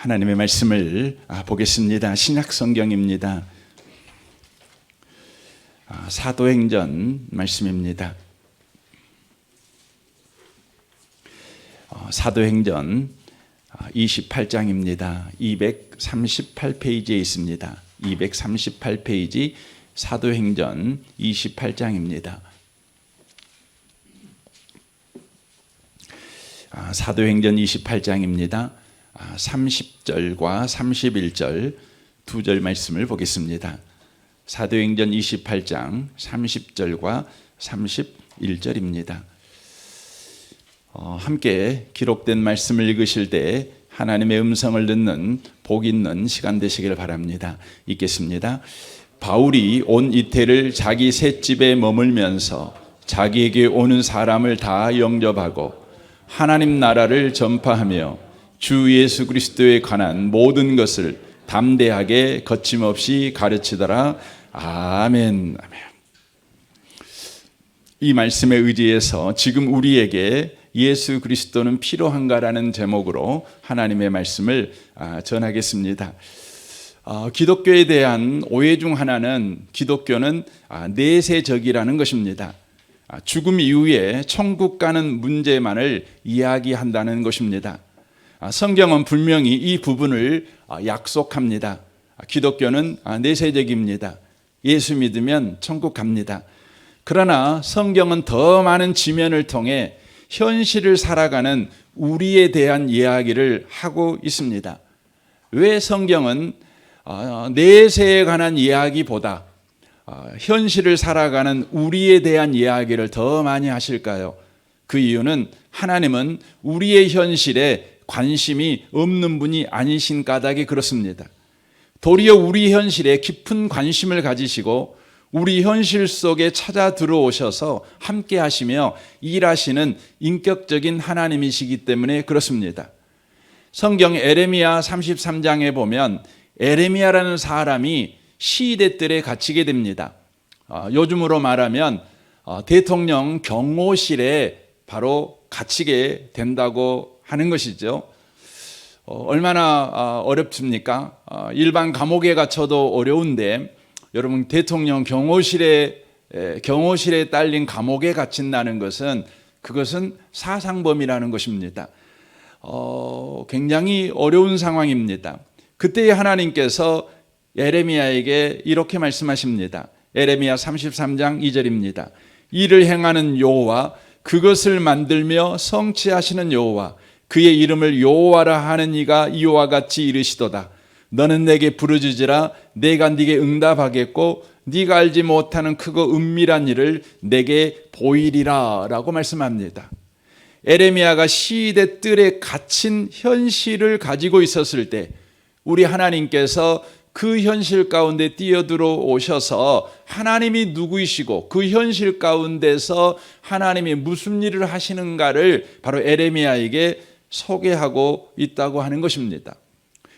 하나님의 말씀을 보겠습니다. 신약성경입니다. 사도행전 말씀입니다. 사도행전 28장입니다. 238페이지에 있습니다. 238페이지 사도행전 28장입니다. 사도행전 28장입니다. 30절과 31절 두 절 말씀을 보겠습니다. 사도행전 28장 30절과 31절입니다. 함께 기록된 말씀을 읽으실 때 하나님의 음성을 듣는 복 있는 시간 되시길 바랍니다. 읽겠습니다. 바울이 온 이태를 자기 셋집에 머물면서 자기에게 오는 사람을 다 영접하고 하나님 나라를 전파하며 주 예수 그리스도에 관한 모든 것을 담대하게 거침없이 가르치더라. 아멘. 이 말씀에 의지해서 지금 우리에게 예수 그리스도는 필요한가라는 제목으로 하나님의 말씀을 전하겠습니다. 기독교에 대한 오해 중 하나는 기독교는 내세적이라는 것입니다. 죽음 이후에 천국 가는 문제만을 이야기한다는 것입니다. 성경은 분명히 이 부분을 약속합니다. 기독교는 내세적입니다. 예수 믿으면 천국 갑니다. 그러나 성경은 더 많은 지면을 통해 현실을 살아가는 우리에 대한 이야기를 하고 있습니다. 왜 성경은 내세에 관한 이야기보다 현실을 살아가는 우리에 대한 이야기를 더 많이 하실까요? 그 이유는 하나님은 우리의 현실에 관심이 없는 분이 아니신 까닭에 그렇습니다. 도리어 우리 현실에 깊은 관심을 가지시고 우리 현실 속에 찾아 들어오셔서 함께 하시며 일하시는 인격적인 하나님이시기 때문에 그렇습니다. 성경 에레미야 33장에 보면 에레미야라는 사람이 시대들에 갇히게 됩니다. 요즘으로 말하면 대통령 경호실에 바로 갇히게 된다고 하는 것이죠. 얼마나 어렵습니까? 일반 감옥에 갇혀도 어려운데 여러분 대통령 경호실에 딸린 감옥에 갇힌다는 것은 그것은 사상범이라는 것입니다. 굉장히 어려운 상황입니다. 그때 하나님께서 에레미야에게 이렇게 말씀하십니다. 에레미야 33장 2절입니다. 이를 행하는 여호와 그것을 만들며 성취하시는 여호와 그의 이름을 여호와라 하는 이가 이와 같이 이르시도다. 너는 내게 부르짖으라 내가 네게 응답하겠고 네가 알지 못하는 크고 은밀한 일을 내게 보이리라 라고 말씀합니다. 에레미야가 시대 뜰에 갇힌 현실을 가지고 있었을 때 우리 하나님께서 그 현실 가운데 뛰어들어 오셔서 하나님이 누구이시고 그 현실 가운데서 하나님이 무슨 일을 하시는가를 바로 에레미야에게 소개하고 있다고 하는 것입니다.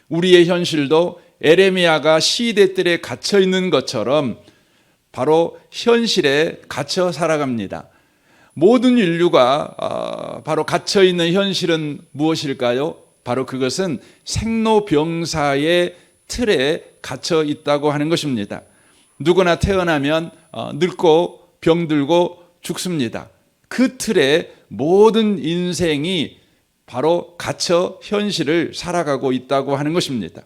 우리의 현실도 에레미야가 시대들에 갇혀 있는 것처럼 바로 현실에 갇혀 살아갑니다. 모든 인류가 바로 갇혀 있는 현실은 무엇일까요? 바로 그것은 생로병사의 틀에 갇혀 있다고 하는 것입니다. 누구나 태어나면 늙고 병들고 죽습니다. 그 틀에 모든 인생이 바로 갇혀 현실을 살아가고 있다고 하는 것입니다.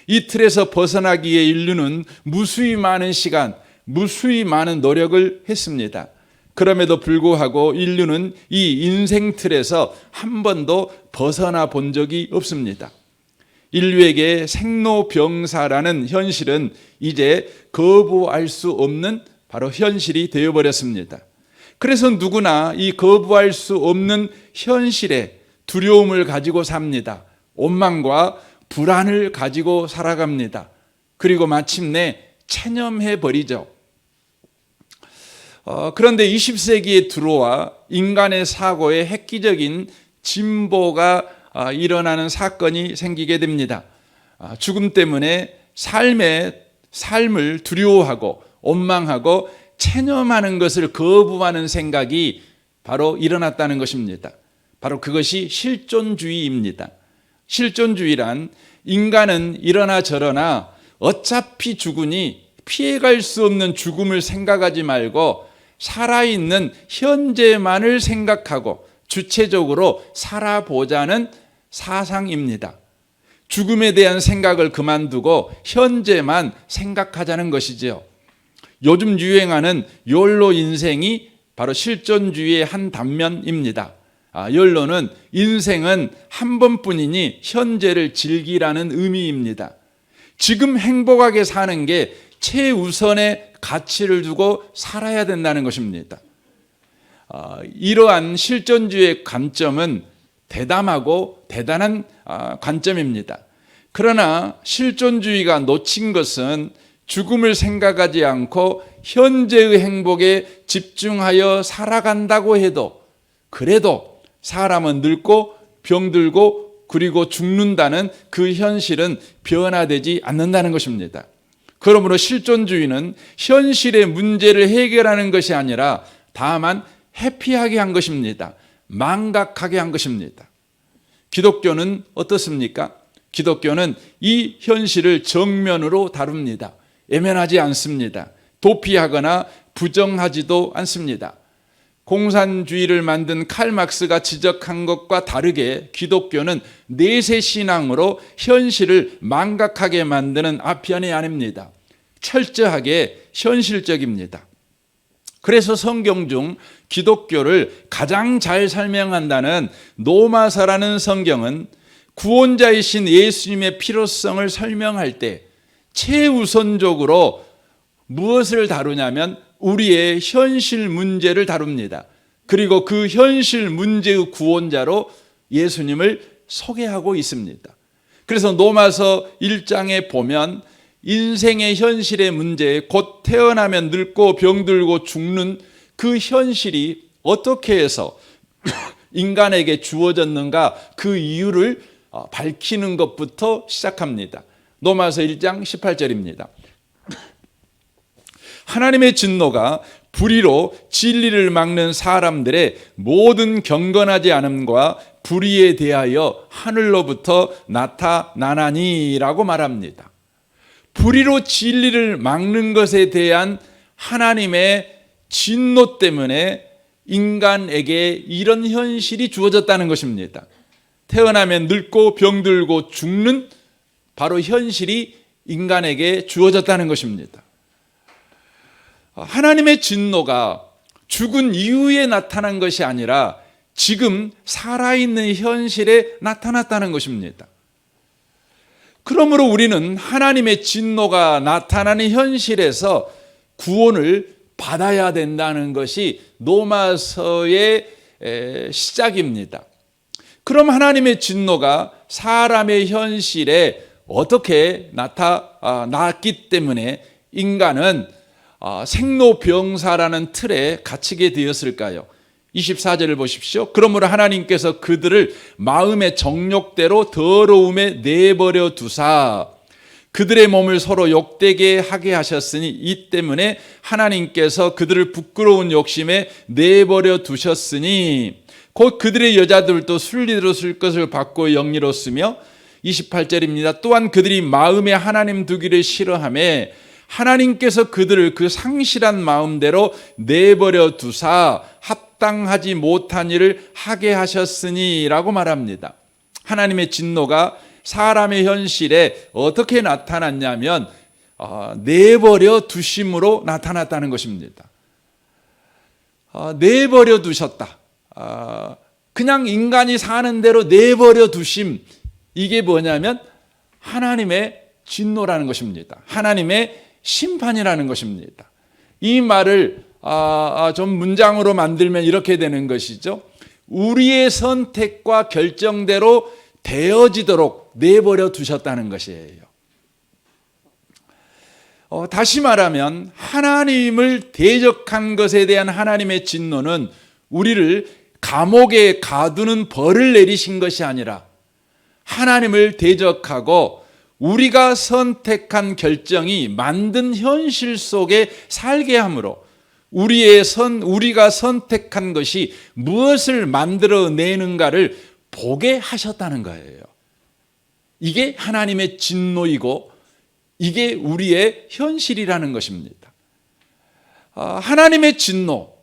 이 틀에서 벗어나기 위해 인류는 무수히 많은 시간, 무수히 많은 노력을 했습니다. 그럼에도 불구하고 인류는 이 인생 틀에서 한 번도 벗어나 본 적이 없습니다. 인류에게 생로병사라는 현실은 이제 거부할 수 없는 바로 현실이 되어버렸습니다. 그래서 누구나 이 거부할 수 없는 현실에 두려움을 가지고 삽니다. 원망과 불안을 가지고 살아갑니다. 그리고 마침내 체념해버리죠. 그런데 20세기에 들어와 인간의 사고에 획기적인 진보가 일어나는 사건이 생기게 됩니다. 죽음 때문에 삶을 두려워하고 원망하고 체념하는 것을 거부하는 생각이 바로 일어났다는 것입니다. 바로 그것이 실존주의입니다. 실존주의란 인간은 이러나 저러나 어차피 죽으니 피해갈 수 없는 죽음을 생각하지 말고 살아있는 현재만을 생각하고 주체적으로 살아보자는 사상입니다. 죽음에 대한 생각을 그만두고 현재만 생각하자는 것이죠. 요즘 유행하는 욜로 인생이 바로 실존주의의 한 단면입니다. 욜로는 인생은 한 번뿐이니 현재를 즐기라는 의미입니다. 지금 행복하게 사는 게 최우선의 가치를 두고 살아야 된다는 것입니다. 이러한 실존주의의 관점은 대담하고 대단한 관점입니다. 그러나 실존주의가 놓친 것은 죽음을 생각하지 않고 현재의 행복에 집중하여 살아간다고 해도 그래도 사람은 늙고 병들고 그리고 죽는다는 그 현실은 변화되지 않는다는 것입니다. 그러므로 실존주의는 현실의 문제를 해결하는 것이 아니라 다만 회피하게 한 것입니다. 망각하게 한 것입니다. 기독교는 어떻습니까? 기독교는 이 현실을 정면으로 다룹니다. 외면하지 않습니다. 도피하거나 부정하지도 않습니다. 공산주의를 만든 칼 막스가 지적한 것과 다르게 기독교는 내세 신앙으로 현실을 망각하게 만드는 아편이 아닙니다. 철저하게 현실적입니다. 그래서 성경 중 기독교를 가장 잘 설명한다는 노마서라는 성경은 구원자이신 예수님의 필요성을 설명할 때 최우선적으로 무엇을 다루냐면 우리의 현실 문제를 다룹니다. 그리고 그 현실 문제의 구원자로 예수님을 소개하고 있습니다. 그래서 노마서 1장에 보면 인생의 현실의 문제, 곧 태어나면 늙고 병들고 죽는 그 현실이 어떻게 해서 인간에게 주어졌는가 그 이유를 밝히는 것부터 시작합니다. 노마서 1장 18절입니다. 하나님의 진노가 불의로 진리를 막는 사람들의 모든 경건하지 않음과 불의에 대하여 하늘로부터 나타나나니라고 말합니다. 불의로 진리를 막는 것에 대한 하나님의 진노 때문에 인간에게 이런 현실이 주어졌다는 것입니다. 태어나면 늙고 병들고 죽는 바로 현실이 인간에게 주어졌다는 것입니다. 하나님의 진노가 죽은 이후에 나타난 것이 아니라 지금 살아있는 현실에 나타났다는 것입니다. 그러므로 우리는 하나님의 진노가 나타나는 현실에서 구원을 받아야 된다는 것이 노마서의 시작입니다. 그럼 하나님의 진노가 사람의 현실에 어떻게 나타났기 때문에 인간은 생로병사라는 틀에 갇히게 되었을까요? 24절을 보십시오. 그러므로 하나님께서 그들을 마음의 정욕대로 더러움에 내버려 두사 그들의 몸을 서로 욕되게 하게 하셨으니 이 때문에 하나님께서 그들을 부끄러운 욕심에 내버려 두셨으니 곧 그들의 여자들도 순리대로 쓸 것을 받고 영리로쓰며 28절입니다. 또한 그들이 마음에 하나님 두기를 싫어하며 하나님께서 그들을 그 상실한 마음대로 내버려 두사 합당하지 못한 일을 하게 하셨으니라고 말합니다. 하나님의 진노가 사람의 현실에 어떻게 나타났냐면 내버려 두심으로 나타났다는 것입니다. 내버려 두셨다. 그냥 인간이 사는 대로 내버려 두심. 이게 뭐냐면 하나님의 진노라는 것입니다. 하나님의 심판이라는 것입니다. 이 말을 좀 문장으로 만들면 이렇게 되는 것이죠. 우리의 선택과 결정대로 되어지도록 내버려 두셨다는 것이에요. 다시 말하면 하나님을 대적한 것에 대한 하나님의 진노는 우리를 감옥에 가두는 벌을 내리신 것이 아니라 하나님을 대적하고 우리가 선택한 결정이 만든 현실 속에 살게 함으로 우리가 선택한 것이 무엇을 만들어내는가를 보게 하셨다는 거예요. 이게 하나님의 진노이고 이게 우리의 현실이라는 것입니다. 하나님의 진노,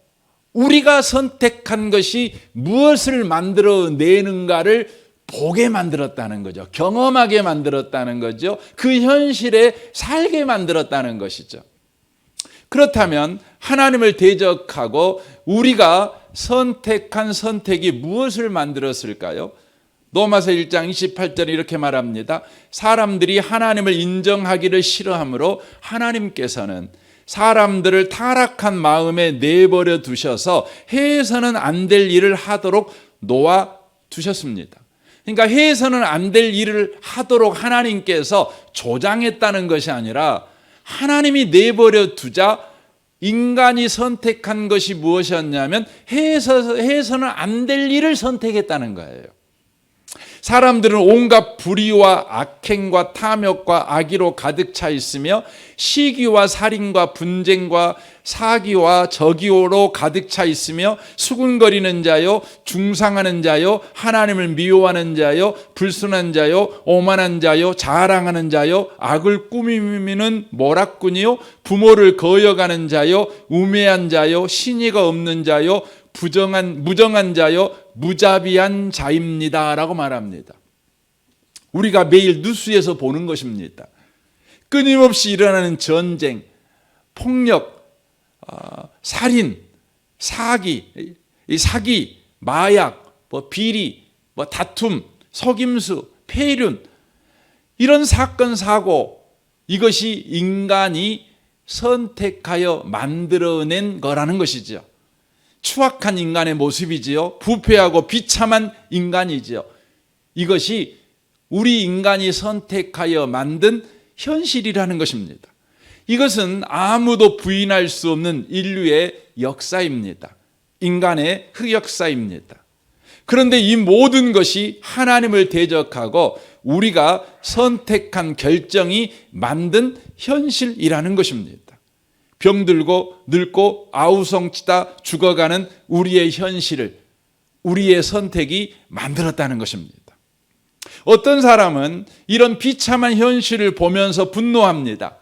우리가 선택한 것이 무엇을 만들어내는가를 보게 만들었다는 거죠. 경험하게 만들었다는 거죠. 그 현실에 살게 만들었다는 것이죠. 그렇다면 하나님을 대적하고 우리가 선택한 선택이 무엇을 만들었을까요? 로마서 1장 28절에 이렇게 말합니다. 사람들이 하나님을 인정하기를 싫어하므로 하나님께서는 사람들을 타락한 마음에 내버려 두셔서 해서는 안 될 일을 하도록 놓아 두셨습니다. 그러니까 해서는 안 될 일을 하도록 하나님께서 조장했다는 것이 아니라 하나님이 내버려 두자 인간이 선택한 것이 무엇이었냐면 해서는 안 될 일을 선택했다는 거예요. 사람들은 온갖 불의와 악행과 탐욕과 악의로 가득 차 있으며 시기와 살인과 분쟁과 사기와 저기로 가득 차 있으며 수군거리는 자요, 중상하는 자요, 하나님을 미워하는 자요, 불순한 자요, 오만한 자요, 자랑하는 자요, 악을 꾸미는 모락꾼이요, 부모를 거역하는 자요, 우매한 자요, 신의가 없는 자요, 무정한 자요, 무자비한 자입니다 라고 말합니다. 우리가 매일 뉴스에서 보는 것입니다. 끊임없이 일어나는 전쟁, 폭력, 살인, 사기, 마약, 비리, 다툼, 속임수, 폐륜, 이런 사건 사고, 이것이 인간이 선택하여 만들어낸 거라는 것이죠. 추악한 인간의 모습이지요. 부패하고 비참한 인간이지요. 이것이 우리 인간이 선택하여 만든 현실이라는 것입니다. 이것은 아무도 부인할 수 없는 인류의 역사입니다. 인간의 흑역사입니다. 그런데 이 모든 것이 하나님을 대적하고 우리가 선택한 결정이 만든 현실이라는 것입니다. 병들고 늙고 아우성치다 죽어가는 우리의 현실을 우리의 선택이 만들었다는 것입니다. 어떤 사람은 이런 비참한 현실을 보면서 분노합니다.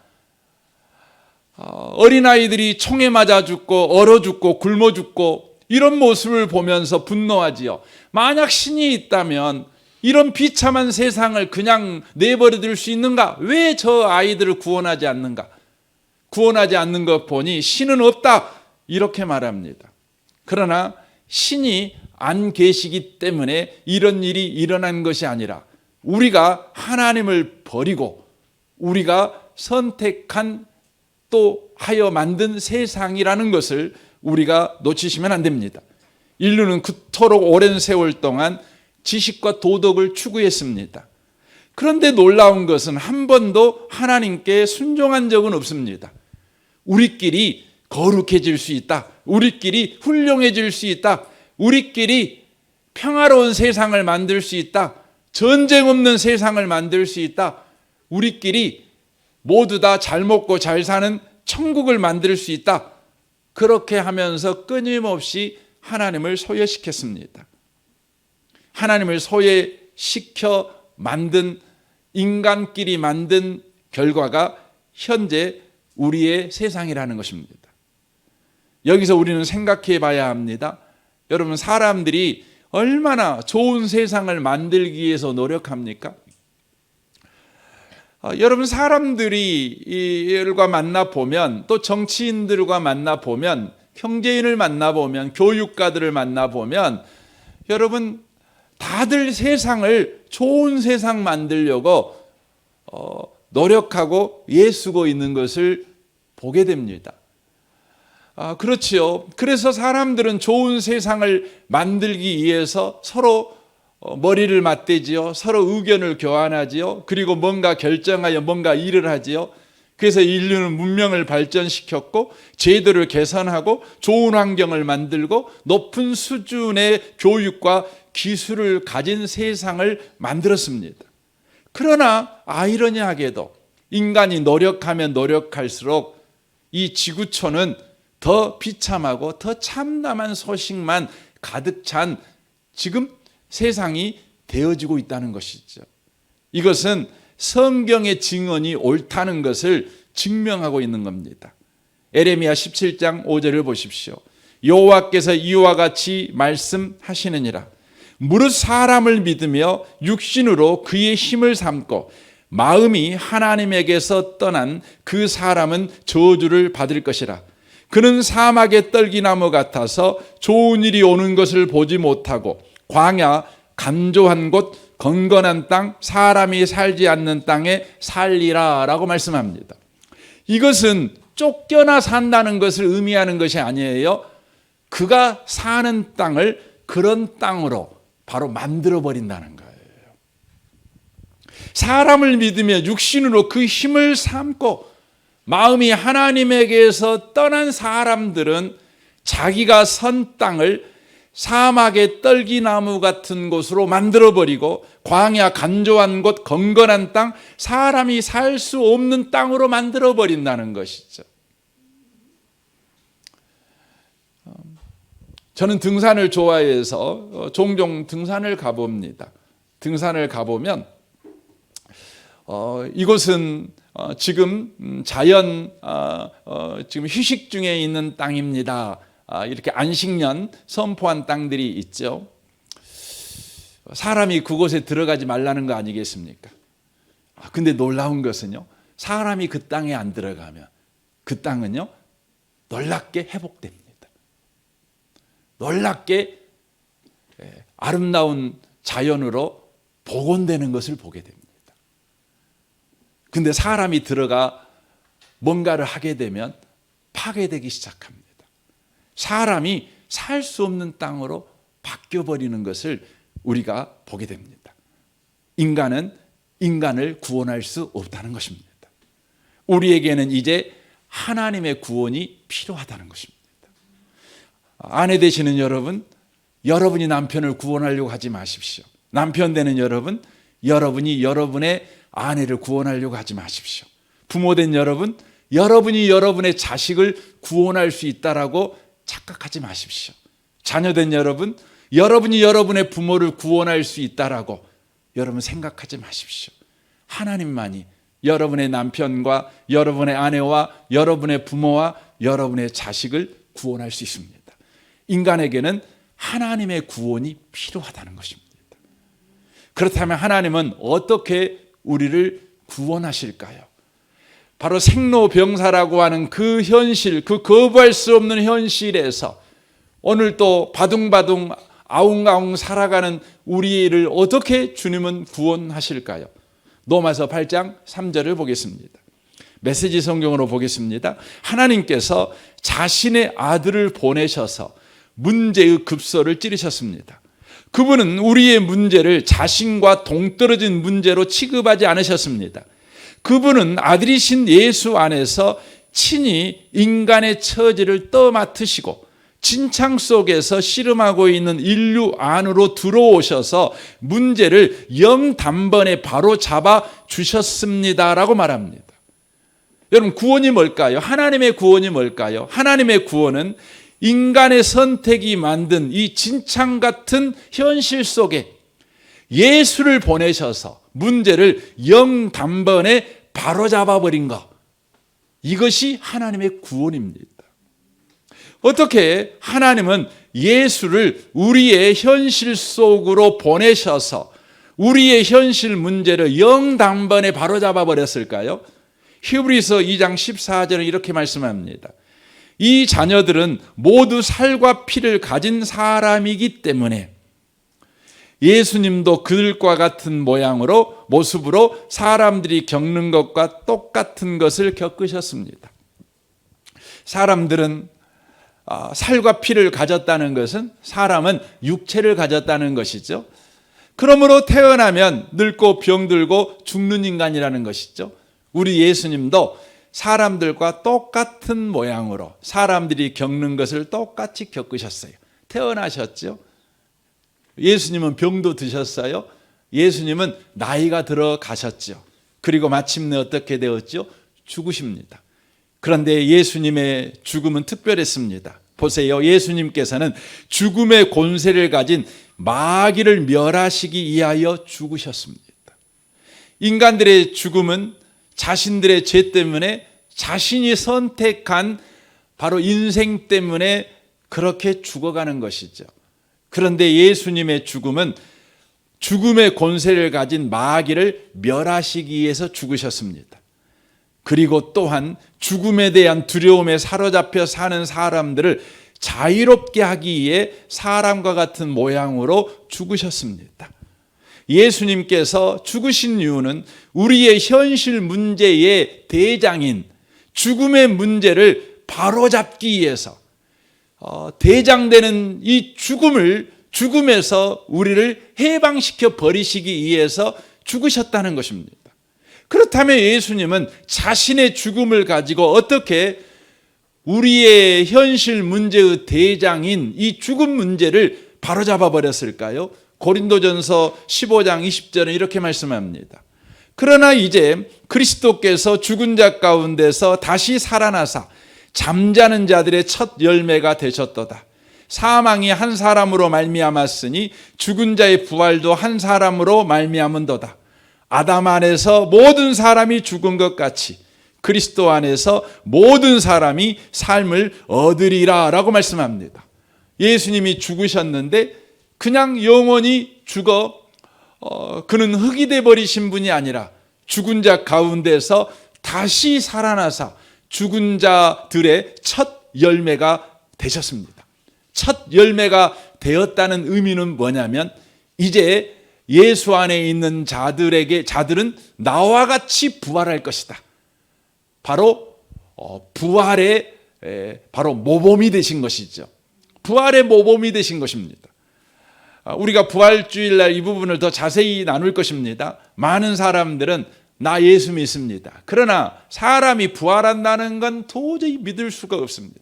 어린아이들이 총에 맞아 죽고 얼어 죽고 굶어 죽고 이런 모습을 보면서 분노하지요. 만약 신이 있다면 이런 비참한 세상을 그냥 내버려 둘 수 있는가? 왜 저 아이들을 구원하지 않는가? 구원하지 않는 것 보니 신은 없다 이렇게 말합니다. 그러나 신이 안 계시기 때문에 이런 일이 일어난 것이 아니라 우리가 하나님을 버리고 우리가 선택한 또 하여 만든 세상이라는 것을 우리가 놓치시면 안 됩니다. 인류는 그토록 오랜 세월 동안 지식과 도덕을 추구했습니다. 그런데 놀라운 것은 한 번도 하나님께 순종한 적은 없습니다. 우리끼리 거룩해질 수 있다. 우리끼리 훌륭해질 수 있다. 우리끼리 평화로운 세상을 만들 수 있다. 전쟁 없는 세상을 만들 수 있다. 우리끼리 모두 다 잘 먹고 잘 사는 천국을 만들 수 있다. 그렇게 하면서 끊임없이 하나님을 소외시켰습니다. 하나님을 소외시켜 만든 인간끼리 만든 결과가 현재 우리의 세상이라는 것입니다. 여기서 우리는 생각해 봐야 합니다. 여러분, 사람들이 얼마나 좋은 세상을 만들기 위해서 노력합니까? 여러분, 사람들과 만나보면 또 정치인들과 만나보면 경제인을 만나보면 교육가들을 만나보면 여러분 다들 세상을 좋은 세상 만들려고 노력하고 애쓰고 있는 것을 보게 됩니다. 그렇지요. 그래서 사람들은 좋은 세상을 만들기 위해서 서로 머리를 맞대지요. 서로 의견을 교환하지요. 그리고 뭔가 결정하여 뭔가 일을 하지요. 그래서 인류는 문명을 발전시켰고 제도를 개선하고 좋은 환경을 만들고 높은 수준의 교육과 기술을 가진 세상을 만들었습니다. 그러나 아이러니하게도 인간이 노력하면 노력할수록 이 지구촌은 더 비참하고 더 참담한 소식만 가득 찬 지금 세상이 되어지고 있다는 것이죠. 이것은 성경의 증언이 옳다는 것을 증명하고 있는 겁니다. 에레미야 17장 5절을 보십시오. 여호와께서 이와 같이 말씀하시느니라. 무릇 사람을 믿으며 육신으로 그의 힘을 삼고 마음이 하나님에게서 떠난 그 사람은 저주를 받을 것이라. 그는 사막의 떨기나무 같아서 좋은 일이 오는 것을 보지 못하고 광야 간조한 곳 건건한 땅 사람이 살지 않는 땅에 살리라 라고 말씀합니다. 이것은 쫓겨나 산다는 것을 의미하는 것이 아니에요. 그가 사는 땅을 그런 땅으로 바로 만들어 버린다는 거예요. 사람을 믿으며 육신으로 그 힘을 삼고 마음이 하나님에게서 떠난 사람들은 자기가 선 땅을 사막의 떨기나무 같은 곳으로 만들어버리고 광야 간조한 곳 건건한 땅 사람이 살 수 없는 땅으로 만들어버린다는 것이죠. 저는 등산을 좋아해서 종종 등산을 가봅니다. 등산을 가보면 이곳은 지금 자연 지금 휴식 중에 있는 땅입니다. 이렇게 안식년 선포한 땅들이 있죠. 사람이 그곳에 들어가지 말라는 거 아니겠습니까? 근데 놀라운 것은요, 사람이 그 땅에 안 들어가면 그 땅은요 놀랍게 회복됩니다. 놀랍게 아름다운 자연으로 복원되는 것을 보게 됩니다. 근데 사람이 들어가 뭔가를 하게 되면 파괴되기 시작합니다. 사람이 살 수 없는 땅으로 바뀌어버리는 것을 우리가 보게 됩니다. 인간은 인간을 구원할 수 없다는 것입니다. 우리에게는 이제 하나님의 구원이 필요하다는 것입니다. 아내 되시는 여러분, 여러분이 남편을 구원하려고 하지 마십시오. 남편 되는 여러분, 여러분이 여러분의 아내를 구원하려고 하지 마십시오. 부모 된 여러분, 여러분이 여러분의 자식을 구원할 수 있다라고 착각하지 마십시오. 자녀된 여러분, 여러분이 여러분의 부모를 구원할 수 있다라고 여러분 생각하지 마십시오. 하나님만이 여러분의 남편과 여러분의 아내와 여러분의 부모와 여러분의 자식을 구원할 수 있습니다. 인간에게는 하나님의 구원이 필요하다는 것입니다. 그렇다면 하나님은 어떻게 우리를 구원하실까요? 바로 생로병사라고 하는 그 현실, 그 거부할 수 없는 현실에서 오늘 또 바둥바둥 아웅아웅 살아가는 우리를 어떻게 주님은 구원하실까요? 로마서 8장 3절을 보겠습니다. 메시지 성경으로 보겠습니다. 하나님께서 자신의 아들을 보내셔서 문제의 급소를 찌르셨습니다. 그분은 우리의 문제를 자신과 동떨어진 문제로 취급하지 않으셨습니다. 그분은 아들이신 예수 안에서 친히 인간의 처지를 떠맡으시고 진창 속에서 씨름하고 있는 인류 안으로 들어오셔서 문제를 영단번에 바로 잡아 주셨습니다라고 말합니다. 여러분, 구원이 뭘까요? 하나님의 구원이 뭘까요? 하나님의 구원은 인간의 선택이 만든 이 진창 같은 현실 속에 예수를 보내셔서 문제를 영단번에 바로잡아 버린 것, 이것이 하나님의 구원입니다. 어떻게 하나님은 예수를 우리의 현실 속으로 보내셔서 우리의 현실 문제를 영단번에 바로잡아 버렸을까요? 히브리서 2장 14절은 이렇게 말씀합니다. 이 자녀들은 모두 살과 피를 가진 사람이기 때문에 예수님도 그들과 같은 모양으로 모습으로 사람들이 겪는 것과 똑같은 것을 겪으셨습니다. 사람들은 살과 피를 가졌다는 것은 사람은 육체를 가졌다는 것이죠. 그러므로 태어나면 늙고 병들고 죽는 인간이라는 것이죠. 우리 예수님도 사람들과 똑같은 모양으로 사람들이 겪는 것을 똑같이 겪으셨어요. 태어나셨죠. 예수님은 병도 드셨어요. 예수님은 나이가 들어가셨죠. 그리고 마침내 어떻게 되었죠? 죽으십니다. 그런데 예수님의 죽음은 특별했습니다. 보세요. 예수님께서는 죽음의 권세를 가진 마귀를 멸하시기 위하여 죽으셨습니다. 인간들의 죽음은 자신들의 죄 때문에 자신이 선택한 바로 인생 때문에 그렇게 죽어가는 것이죠. 그런데 예수님의 죽음은 죽음의 권세를 가진 마귀를 멸하시기 위해서 죽으셨습니다. 그리고 또한 죽음에 대한 두려움에 사로잡혀 사는 사람들을 자유롭게 하기 위해 사람과 같은 모양으로 죽으셨습니다. 예수님께서 죽으신 이유는 우리의 현실 문제의 대장인 죽음의 문제를 바로잡기 위해서 대장되는 이 죽음에서 우리를 해방시켜 버리시기 위해서 죽으셨다는 것입니다. 그렇다면 예수님은 자신의 죽음을 가지고 어떻게 우리의 현실 문제의 대장인 이 죽음 문제를 바로잡아 버렸을까요? 고린도전서 15장 20절은 이렇게 말씀합니다. 그러나 이제 그리스도께서 죽은 자 가운데서 다시 살아나사 잠자는 자들의 첫 열매가 되셨도다. 사망이 한 사람으로 말미암았으니 죽은 자의 부활도 한 사람으로 말미암은도다. 아담 안에서 모든 사람이 죽은 것 같이 그리스도 안에서 모든 사람이 삶을 얻으리라 라고 말씀합니다. 예수님이 죽으셨는데 그냥 영원히 죽어 그는 흙이 되어버리신 분이 아니라 죽은 자 가운데서 다시 살아나사 죽은 자들의 첫 열매가 되셨습니다. 첫 열매가 되었다는 의미는 뭐냐면 이제 예수 안에 있는 자들은 나와 같이 부활할 것이다. 바로 부활의 바로 모범이 되신 것이죠. 부활의 모범이 되신 것입니다. 우리가 부활주일날 이 부분을 더 자세히 나눌 것입니다. 많은 사람들은 나 예수 믿습니다. 그러나 사람이 부활한다는 건 도저히 믿을 수가 없습니다.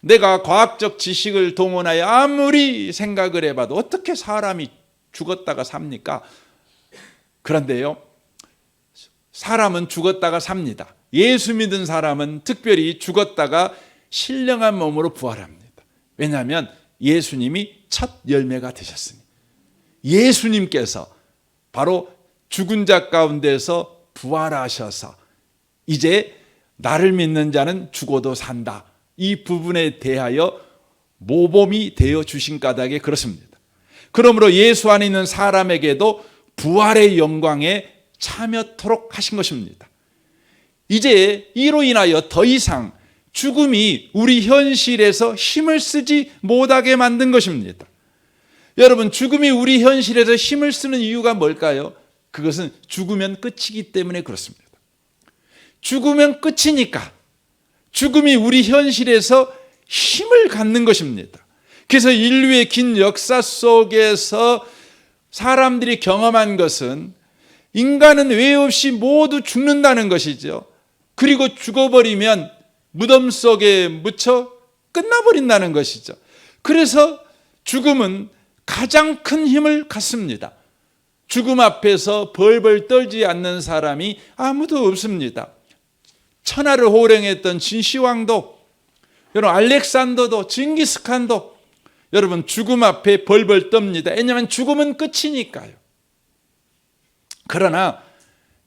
내가 과학적 지식을 동원하여 아무리 생각을 해봐도 어떻게 사람이 죽었다가 삽니까? 그런데요, 사람은 죽었다가 삽니다. 예수 믿은 사람은 특별히 죽었다가 신령한 몸으로 부활합니다. 왜냐하면 예수님이 첫 열매가 되셨으니 예수님께서 바로 죽은 자 가운데서 부활하셔서 이제 나를 믿는 자는 죽어도 산다. 이 부분에 대하여 모범이 되어 주신 까닭에 그렇습니다. 그러므로 예수 안에 있는 사람에게도 부활의 영광에 참여토록 하신 것입니다. 이제 이로 인하여 더 이상 죽음이 우리 현실에서 힘을 쓰지 못하게 만든 것입니다. 여러분, 죽음이 우리 현실에서 힘을 쓰는 이유가 뭘까요? 그것은 죽으면 끝이기 때문에 그렇습니다. 죽으면 끝이니까 죽음이 우리 현실에서 힘을 갖는 것입니다. 그래서 인류의 긴 역사 속에서 사람들이 경험한 것은 인간은 왜 없이 모두 죽는다는 것이죠. 그리고 죽어버리면 무덤 속에 묻혀 끝나버린다는 것이죠. 그래서 죽음은 가장 큰 힘을 갖습니다. 죽음 앞에서 벌벌 떨지 않는 사람이 아무도 없습니다. 천하를 호령했던 진시황도, 여러분 알렉산더도, 징기스칸도 여러분 죽음 앞에 벌벌 떱니다. 왜냐하면 죽음은 끝이니까요. 그러나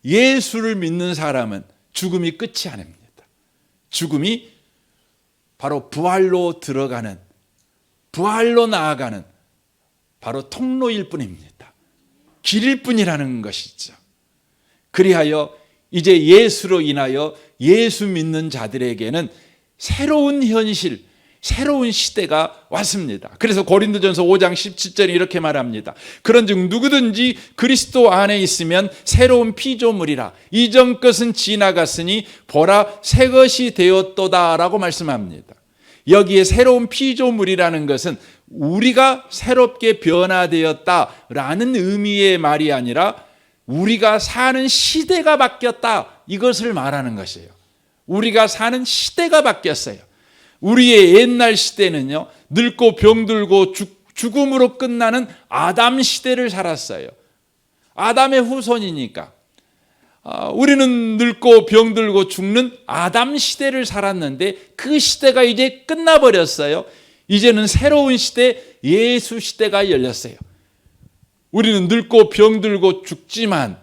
예수를 믿는 사람은 죽음이 끝이 아닙니다. 죽음이 바로 부활로 들어가는, 부활로 나아가는 바로 통로일 뿐입니다. 길일 뿐이라는 것이죠. 그리하여 이제 예수로 인하여 예수 믿는 자들에게는 새로운 현실, 새로운 시대가 왔습니다. 그래서 고린도전서 5장 17절에 이렇게 말합니다. 그런즉 누구든지 그리스도 안에 있으면 새로운 피조물이라. 이전 것은 지나갔으니 보라 새 것이 되었도다 라고 말씀합니다. 여기에 새로운 피조물이라는 것은 우리가 새롭게 변화되었다라는 의미의 말이 아니라 우리가 사는 시대가 바뀌었다, 이것을 말하는 것이에요. 우리가 사는 시대가 바뀌었어요. 우리의 옛날 시대는요, 늙고 병들고 죽음으로 끝나는 아담 시대를 살았어요. 아담의 후손이니까 우리는 늙고 병들고 죽는 아담 시대를 살았는데 그 시대가 이제 끝나버렸어요. 이제는 새로운 시대, 예수 시대가 열렸어요. 우리는 늙고 병들고 죽지만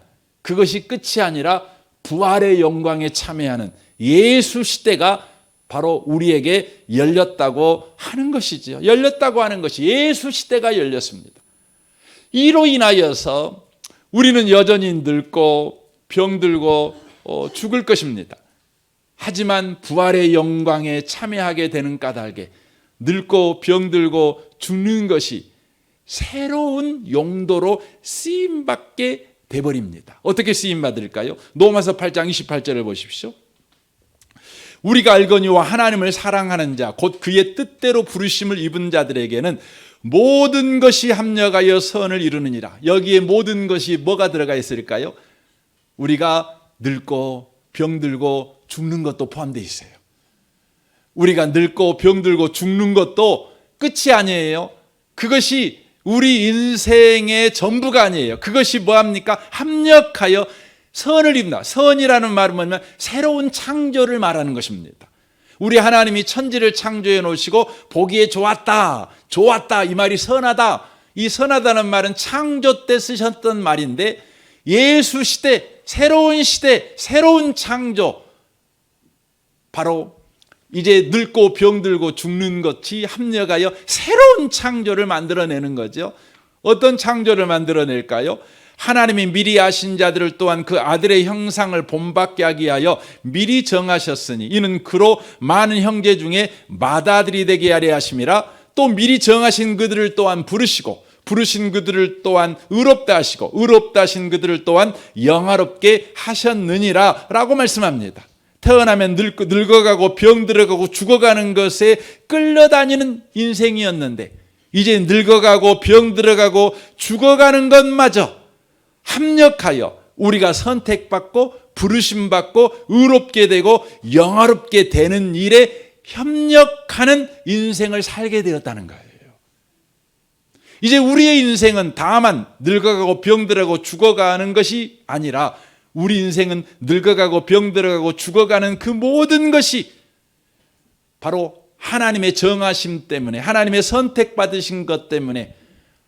그것이 끝이 아니라 부활의 영광에 참여하는 예수 시대가 바로 우리에게 열렸다고 하는 것이지요. 열렸다고 하는 것이 예수 시대가 열렸습니다. 이로 인하여서 우리는 여전히 늙고 병들고 죽을 것입니다. 하지만 부활의 영광에 참여하게 되는 까닭에 늙고 병들고 죽는 것이 새로운 용도로 쓰임받게 돼버립니다. 어떻게 쓰임받을까요? 로마서 8장 28절을 보십시오. 우리가 알거니와 하나님을 사랑하는 자 곧 그의 뜻대로 부르심을 입은 자들에게는 모든 것이 합력하여 선을 이루느니라. 여기에 모든 것이 뭐가 들어가 있을까요? 우리가 늙고 병들고 죽는 것도 포함되어 있어요. 우리가 늙고 병들고 죽는 것도 끝이 아니에요. 그것이 우리 인생의 전부가 아니에요. 그것이 뭐합니까? 합력하여 선을 입는다. 선이라는 말은 뭐냐면 새로운 창조를 말하는 것입니다. 우리 하나님이 천지를 창조해 놓으시고 보기에 좋았다, 좋았다, 이 말이 선하다. 이 선하다는 말은 창조 때 쓰셨던 말인데 예수 시대, 새로운 창조, 바로 이제 늙고 병들고 죽는 것이 합력하여 새로운 창조를 만들어내는 거죠. 어떤 창조를 만들어낼까요? 하나님이 미리 아신 자들을 또한 그 아들의 형상을 본받게 하기 위하여 미리 정하셨으니 이는 그로 많은 형제 중에 맏아들이 되게 하려 하심이라. 또 미리 정하신 그들을 또한 부르시고 부르신 그들을 또한 의롭다 하시고 의롭다 하신 그들을 또한 영화롭게 하셨느니라 라고 말씀합니다. 태어나면 늙어가고 병들어가고 죽어가는 것에 끌려다니는 인생이었는데 이제 늙어가고 병들어가고 죽어가는 것마저 합력하여 우리가 선택받고 부르심받고 의롭게 되고 영화롭게 되는 일에 협력하는 인생을 살게 되었다는 거예요. 이제 우리의 인생은 다만 늙어가고 병들어가고 죽어가는 것이 아니라 우리 인생은 늙어가고 병들어가고 죽어가는 그 모든 것이 바로 하나님의 정하심 때문에 하나님의 선택받으신 것 때문에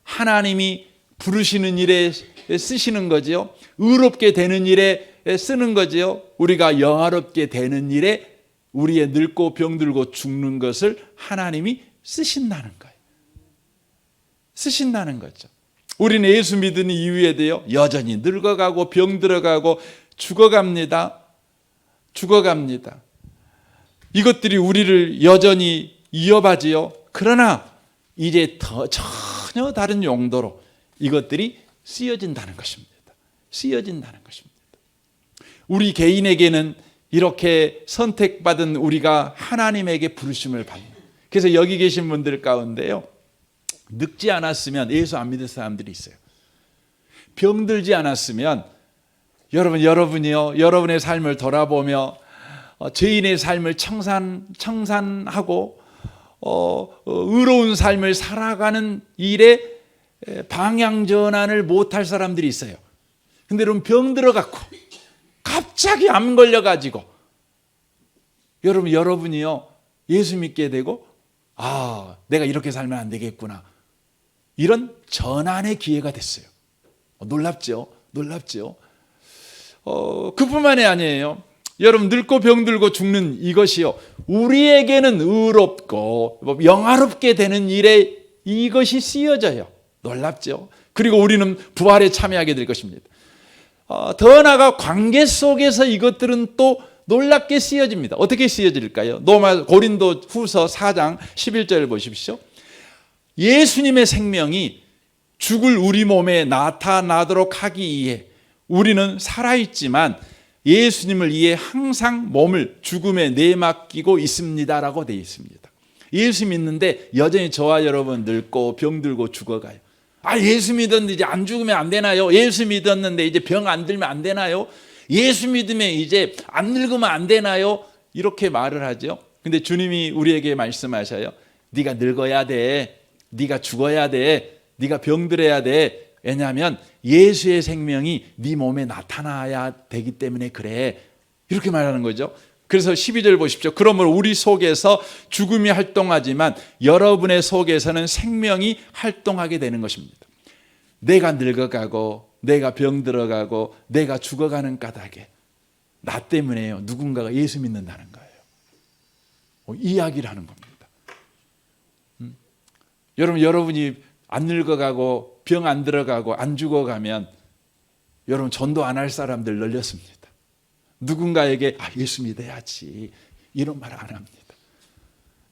하나님이 부르시는 일에 쓰시는 거지요. 의롭게 되는 일에 쓰는 거지요. 우리가 영화롭게 되는 일에 우리의 늙고 병들고 죽는 것을 하나님이 쓰신다는 거예요. 쓰신다는 거죠. 우리는 예수 믿은 이후에도요 여전히 늙어가고 병들어가고 죽어갑니다. 이것들이 우리를 여전히 이어가지요. 그러나 이제 전혀 다른 용도로 이것들이 쓰여진다는 것입니다. 우리 개인에게는 이렇게 선택받은 우리가 하나님에게 부르심을 받는. 그래서 여기 계신 분들 가운데요 늙지 않았으면 예수 안 믿을 사람들이 있어요. 병들지 않았으면 여러분이요 여러분의 삶을 돌아보며 죄인의 삶을 청산하고 의로운 삶을 살아가는 일에 방향 전환을 못할 사람들이 있어요. 근데 여러분 병들어갖고 갑자기 암 걸려가지고 여러분이요 예수 믿게 되고 내가 이렇게 살면 안 되겠구나 이런 전환의 기회가 됐어요. 놀랍죠? 그뿐만이 아니에요. 여러분 늙고 병들고 죽는 이것이요 우리에게는 의롭고 영화롭게 되는 일에 이것이 쓰여져요. 놀랍죠? 그리고 우리는 부활에 참여하게 될 것입니다. 더 나아가 관계 속에서 이것들은 또 놀랍게 쓰여집니다. 어떻게 쓰여질까요? 고린도 후서 4장 11절을 보십시오. 예수님의 생명이 죽을 우리 몸에 나타나도록 하기 위해 우리는 살아있지만 예수님을 위해 항상 몸을 죽음에 내맡기고 있습니다라고 되어 있습니다. 예수 믿는데 여전히 저와 여러분 늙고 병들고 죽어가요. 예수 믿었는데 이제 안 죽으면 안 되나요? 예수 믿었는데 이제 병 안 들면 안 되나요? 예수 믿으면 이제 안 늙으면 안 되나요? 이렇게 말을 하죠. 근데 주님이 우리에게 말씀하셔요. 네가 늙어야 돼. 네가 죽어야 돼. 네가 병들어야 돼. 왜냐하면 예수의 생명이 네 몸에 나타나야 되기 때문에 그래. 이렇게 말하는 거죠. 그래서 12절 보십시오. 그러므로 우리 속에서 죽음이 활동하지만 여러분의 속에서는 생명이 활동하게 되는 것입니다. 내가 늙어가고 내가 병들어가고 내가 죽어가는 까닭에 나 때문에요. 누군가가 예수 믿는다는 거예요. 이야기를 하는 겁니다. 여러분이 안 늙어가고 병 안 들어가고 안 죽어가면 여러분 전도 안 할 사람들 널렸습니다. 누군가에게 예수 믿어야지 이런 말 안 합니다.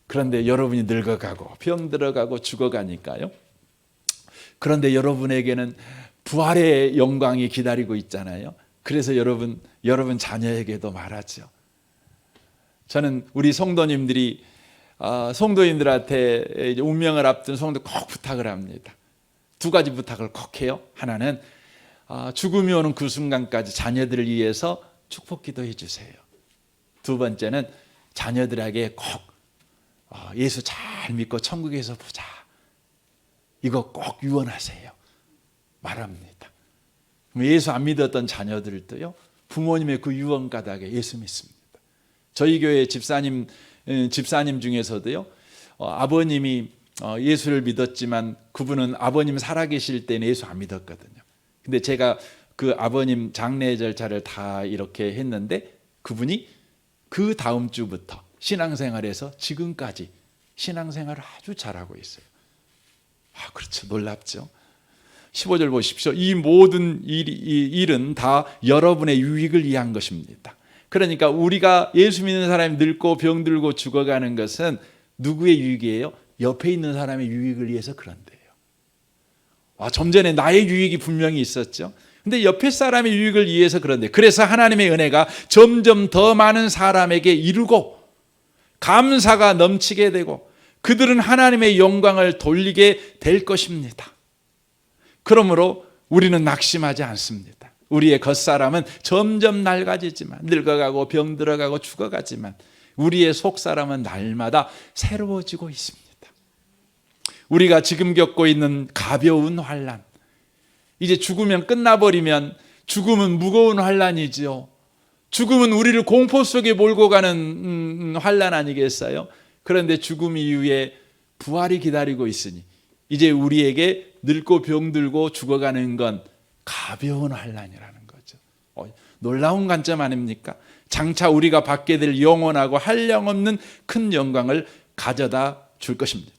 그런데 여러분이 늙어가고 병 들어가고 죽어가니까요. 그런데 여러분에게는 부활의 영광이 기다리고 있잖아요. 그래서 여러분 자녀에게도 말하죠. 저는 우리 성도님들이 성도인들한테 운명을 앞둔 성도 꼭 부탁을 합니다. 두 가지 부탁을 꼭 해요. 하나는 죽음이 오는 그 순간까지 자녀들을 위해서 축복 기도해 주세요. 두 번째는 자녀들에게 꼭 예수 잘 믿고 천국에서 보자. 이거 꼭 유언하세요. 말합니다. 예수 안 믿었던 자녀들도요. 부모님의 그 유언 까닭에 예수 믿습니다. 저희 교회 집사님 중에서도요. 아버님이 예수를 믿었지만 그분은 아버님 살아계실 때는 예수 안 믿었거든요. 근데 제가 그 아버님 장례 절차를 다 이렇게 했는데 그분이 그 다음 주부터 신앙생활에서 지금까지 신앙생활을 아주 잘하고 있어요. 그렇죠. 놀랍죠. 15절 보십시오. 이 모든 일은 다 여러분의 유익을 위한 것입니다. 그러니까 우리가 예수 믿는 사람이 늙고 병들고 죽어가는 것은 누구의 유익이에요? 옆에 있는 사람의 유익을 위해서 그런데요. 좀 전에 나의 유익이 분명히 있었죠. 근데 옆에 사람의 유익을 위해서 그런데 그래서 하나님의 은혜가 점점 더 많은 사람에게 이루고 감사가 넘치게 되고 그들은 하나님의 영광을 돌리게 될 것입니다. 그러므로 우리는 낙심하지 않습니다. 우리의 겉사람은 점점 낡아지지만 늙어가고 병들어가고 죽어가지만 우리의 속사람은 날마다 새로워지고 있습니다. 우리가 지금 겪고 있는 가벼운 환난, 이제 죽으면 끝나버리면 죽음은 무거운 환난이지요. 죽음은 우리를 공포 속에 몰고 가는 환난 아니겠어요? 그런데 죽음 이후에 부활이 기다리고 있으니 이제 우리에게 늙고 병들고 죽어가는 건 가벼운 환난이라는 거죠. 놀라운 관점 아닙니까? 장차 우리가 받게 될 영원하고 한량없는 큰 영광을 가져다 줄 것입니다.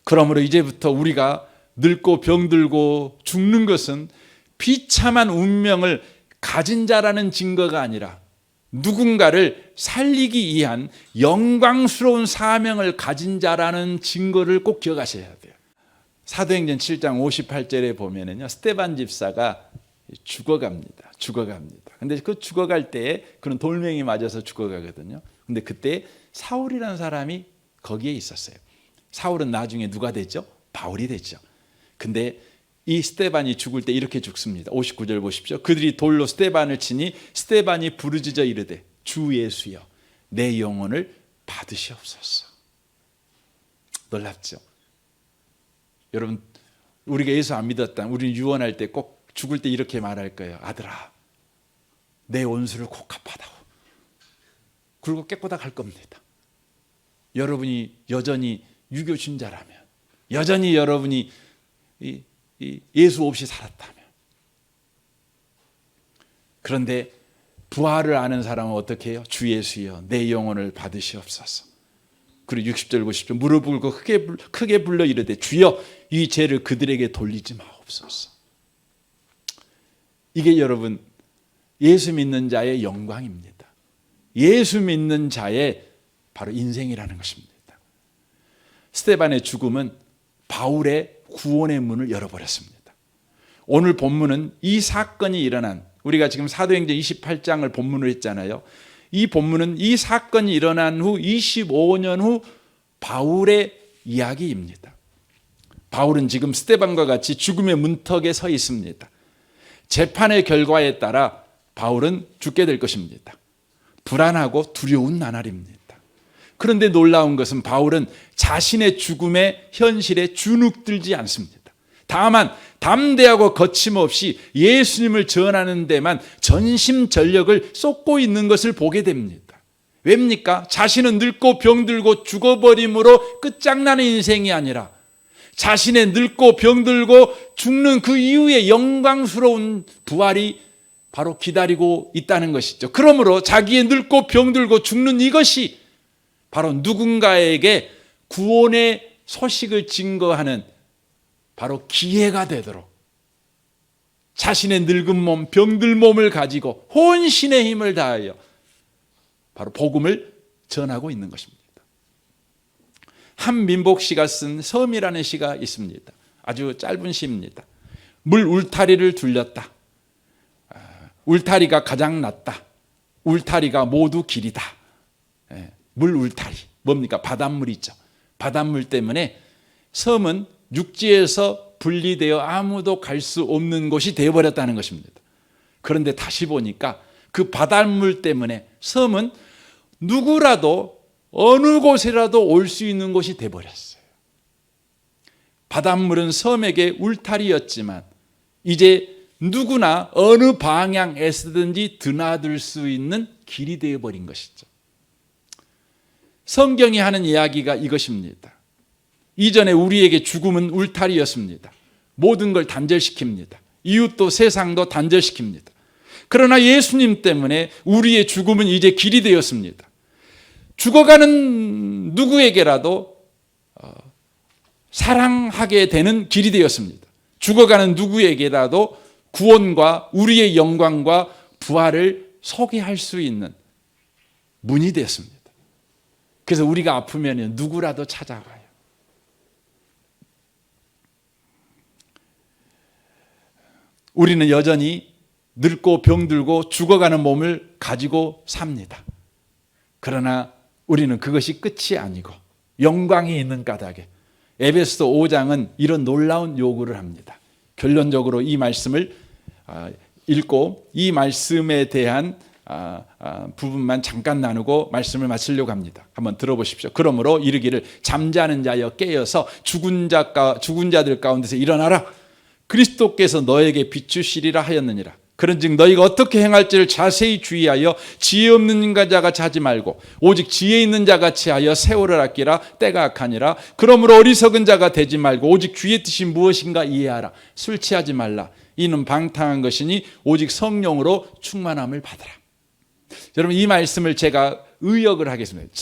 그러므로 이제부터 우리가 늙고 병들고 죽는 것은 비참한 운명을 가진 자라는 증거가 아니라 누군가를 살리기 위한 영광스러운 사명을 가진 자라는 증거를 꼭 기억하셔야 돼요. 사도행전 7장 58절에 보면은요, 스데반 집사가 죽어갑니다. 근데 그 죽어갈 때에 그런 돌멩이 맞아서 죽어가거든요. 근데 그때 사울이라는 사람이 거기에 있었어요. 사울은 나중에 누가 되죠? 바울이 되죠. 근데 이 스데반이 죽을 때 이렇게 죽습니다. 59절 보십시오. 그들이 돌로 스데반을 치니 스데반이 부르짖어 이르되 주 예수여 내 영혼을 받으시옵소서. 놀랍죠? 여러분, 우리가 예수 안 믿었다, 우리는 유언할 때 꼭 죽을 때 이렇게 말할 거예요. 아들아, 내 원수를 꼭 갚아다오. 그리고 깨꼬다 갈 겁니다. 여러분이 여전히 유교 신자라면, 여전히 여러분이 예수 없이 살았다면. 그런데 부활을 아는 사람은 어떻게 해요? 주 예수여 내 영혼을 받으시옵소서. 그리고 60절 보십시오. 무릎 꿇고 크게 불러 이르되 주여 이 죄를 그들에게 돌리지 마옵소서. 이게 여러분 예수 믿는 자의 영광입니다. 예수 믿는 자의 바로 인생이라는 것입니다. 스데반의 죽음은 바울의 구원의 문을 열어버렸습니다. 오늘 본문은 이 사건이 일어난, 우리가 지금 사도행전 28장을 본문으로 했잖아요. 이 본문은 이 사건이 일어난 후 25년 후 바울의 이야기입니다. 바울은 지금 스데반과 같이 죽음의 문턱에 서 있습니다. 재판의 결과에 따라 바울은 죽게 될 것입니다. 불안하고 두려운 나날입니다. 그런데 놀라운 것은 바울은 자신의 죽음의 현실에 주눅들지 않습니다. 다만 담대하고 거침없이 예수님을 전하는 데만 전심전력을 쏟고 있는 것을 보게 됩니다. 왜입니까? 자신은 늙고 병들고 죽어버림으로 끝장나는 인생이 아니라 자신의 늙고 병들고 죽는 그 이후에 영광스러운 부활이 바로 기다리고 있다는 것이죠. 그러므로 자기의 늙고 병들고 죽는 이것이 바로 누군가에게 구원의 소식을 증거하는 바로 기회가 되도록 자신의 늙은 몸, 병들 몸을 가지고 혼신의 힘을 다하여 바로 복음을 전하고 있는 것입니다. 한민복 씨가 쓴 섬이라는 시가 있습니다. 아주 짧은 시입니다. 물 울타리를 둘렸다. 울타리가 가장 낫다. 울타리가 모두 길이다. 물 울타리. 뭡니까? 바닷물이죠. 바닷물 때문에 섬은 육지에서 분리되어 아무도 갈 수 없는 곳이 되어버렸다는 것입니다. 그런데 다시 보니까 그 바닷물 때문에 섬은 누구라도 어느 곳이라도 올 수 있는 곳이 되어버렸어요. 바닷물은 섬에게 울타리였지만 이제 누구나 어느 방향에서든지 드나들 수 있는 길이 되어버린 것이죠. 성경이 하는 이야기가 이것입니다. 이전에 우리에게 죽음은 울타리였습니다. 모든 걸 단절시킵니다. 이웃도 세상도 단절시킵니다. 그러나 예수님 때문에 우리의 죽음은 이제 길이 되었습니다. 죽어가는 누구에게라도 사랑하게 되는 길이 되었습니다. 죽어가는 누구에게라도 구원과 우리의 영광과 부활을 소개할 수 있는 문이 되었습니다. 그래서 우리가 아프면 누구라도 찾아가요. 우리는 여전히 늙고 병들고 죽어가는 몸을 가지고 삽니다. 그러나 우리는 그것이 끝이 아니고 영광이 있는 까닭에 에베소서 5장은 이런 놀라운 요구를 합니다. 결론적으로 이 말씀을 읽고 이 말씀에 대한 부분만 잠깐 나누고 말씀을 마치려고 합니다. 한번 들어보십시오. 그러므로 이르기를 잠자는 자여 깨어서 죽은 자들 가운데서 일어나라. 그리스도께서 너에게 비추시리라 하였느니라. 그런즉 너희가 어떻게 행할지를 자세히 주의하여 지혜 없는 자가 자지 말고 오직 지혜 있는 자같이 하여 세월을 아끼라. 때가 악하니라. 그러므로 어리석은 자가 되지 말고 오직 주의 뜻이 무엇인가 이해하라. 술 취하지 말라. 이는 방탕한 것이니 오직 성령으로 충만함을 받으라. 여러분, 이 말씀을 제가 의역을 하겠습니다.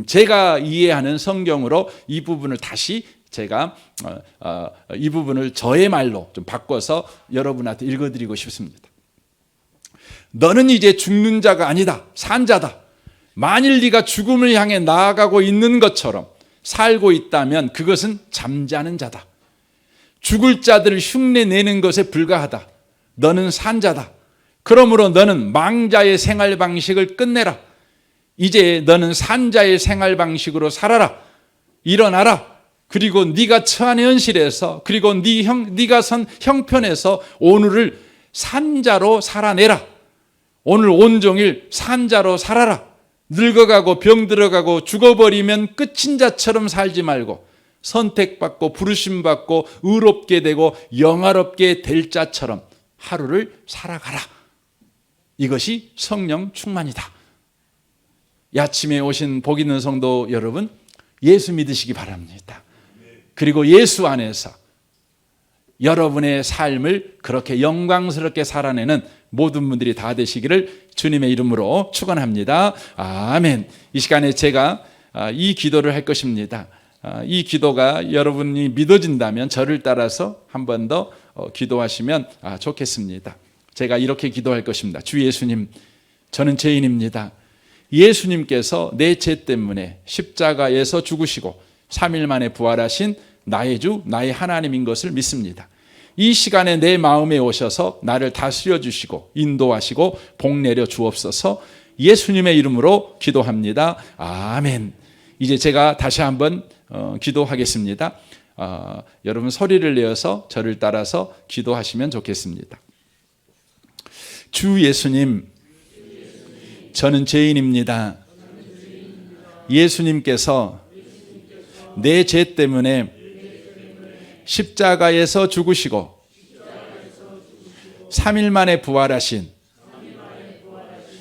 제가 이해하는 성경으로 이 부분을 다시 제가 이 부분을 저의 말로 좀 바꿔서 여러분한테 읽어드리고 싶습니다. 너는 이제 죽는 자가 아니다. 산 자다. 만일 네가 죽음을 향해 나아가고 있는 것처럼 살고 있다면 그것은 잠자는 자다. 죽을 자들을 흉내내는 것에 불과하다. 너는 산 자다. 그러므로 너는 망자의 생활 방식을 끝내라. 이제 너는 산 자의 생활 방식으로 살아라. 일어나라. 그리고 네가 처한 현실에서 그리고 네가 선 형편에서 오늘을 산자로 살아내라. 오늘 온종일 산자로 살아라. 늙어가고 병들어가고 죽어버리면 끝인 자처럼 살지 말고 선택받고 부르심받고 의롭게 되고 영화롭게 될 자처럼 하루를 살아가라. 이것이 성령 충만이다. 이 아침에 오신 복 있는 성도 여러분, 예수 믿으시기 바랍니다. 그리고 예수 안에서 여러분의 삶을 그렇게 영광스럽게 살아내는 모든 분들이 다 되시기를 주님의 이름으로 축원합니다. 아멘. 이 시간에 제가 이 기도를 할 것입니다. 이 기도가 여러분이 믿어진다면 저를 따라서 한 번 더 기도하시면 좋겠습니다. 제가 이렇게 기도할 것입니다. 주 예수님, 저는 죄인입니다. 예수님께서 내 죄 때문에 십자가에서 죽으시고 3일 만에 부활하신 나의 주, 나의 하나님인 것을 믿습니다. 이 시간에 내 마음에 오셔서 나를 다스려 주시고 인도하시고 복 내려 주옵소서. 예수님의 이름으로 기도합니다. 아멘. 이제 제가 다시 한번 기도하겠습니다. 여러분 소리를 내어서 저를 따라서 기도하시면 좋겠습니다. 주 예수님, 저는 죄인입니다. 예수님께서 내 죄 때문에 십자가에서 죽으시고 3일 만에 부활하신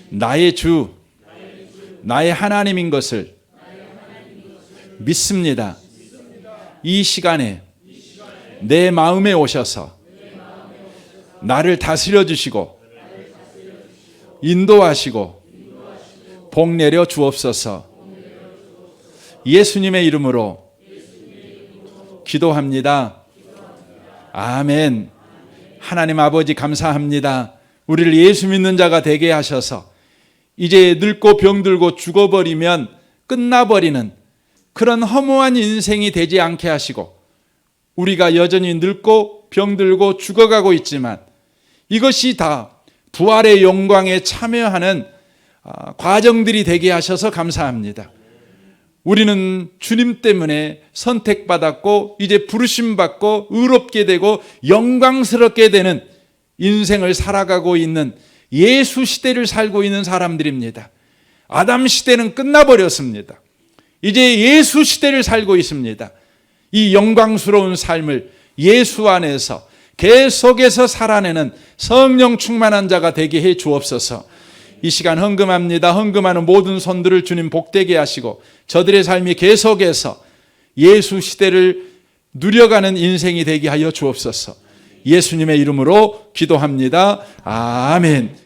나의 주, 나의 하나님인 것을 믿습니다. 이 시간에 내 마음에 오셔서 나를 다스려 주시고 인도하시고 복 내려 주옵소서. 예수님의 이름으로 기도합니다. 아멘. 하나님 아버지 감사합니다. 우리를 예수 믿는 자가 되게 하셔서 이제 늙고 병들고 죽어버리면 끝나버리는 그런 허무한 인생이 되지 않게 하시고, 우리가 여전히 늙고 병들고 죽어가고 있지만 이것이 다 부활의 영광에 참여하는 과정들이 되게 하셔서 감사합니다. 우리는 주님 때문에 선택받았고 이제 부르심받고 의롭게 되고 영광스럽게 되는 인생을 살아가고 있는 예수 시대를 살고 있는 사람들입니다. 아담 시대는 끝나버렸습니다. 이제 예수 시대를 살고 있습니다. 이 영광스러운 삶을 예수 안에서 계속해서 살아내는 성령 충만한 자가 되게 해 주옵소서. 이 시간 헌금합니다. 헌금하는 모든 손들을 주님 복되게 하시고 저들의 삶이 계속해서 예수 시대를 누려가는 인생이 되게 하여 주옵소서. 예수님의 이름으로 기도합니다. 아멘.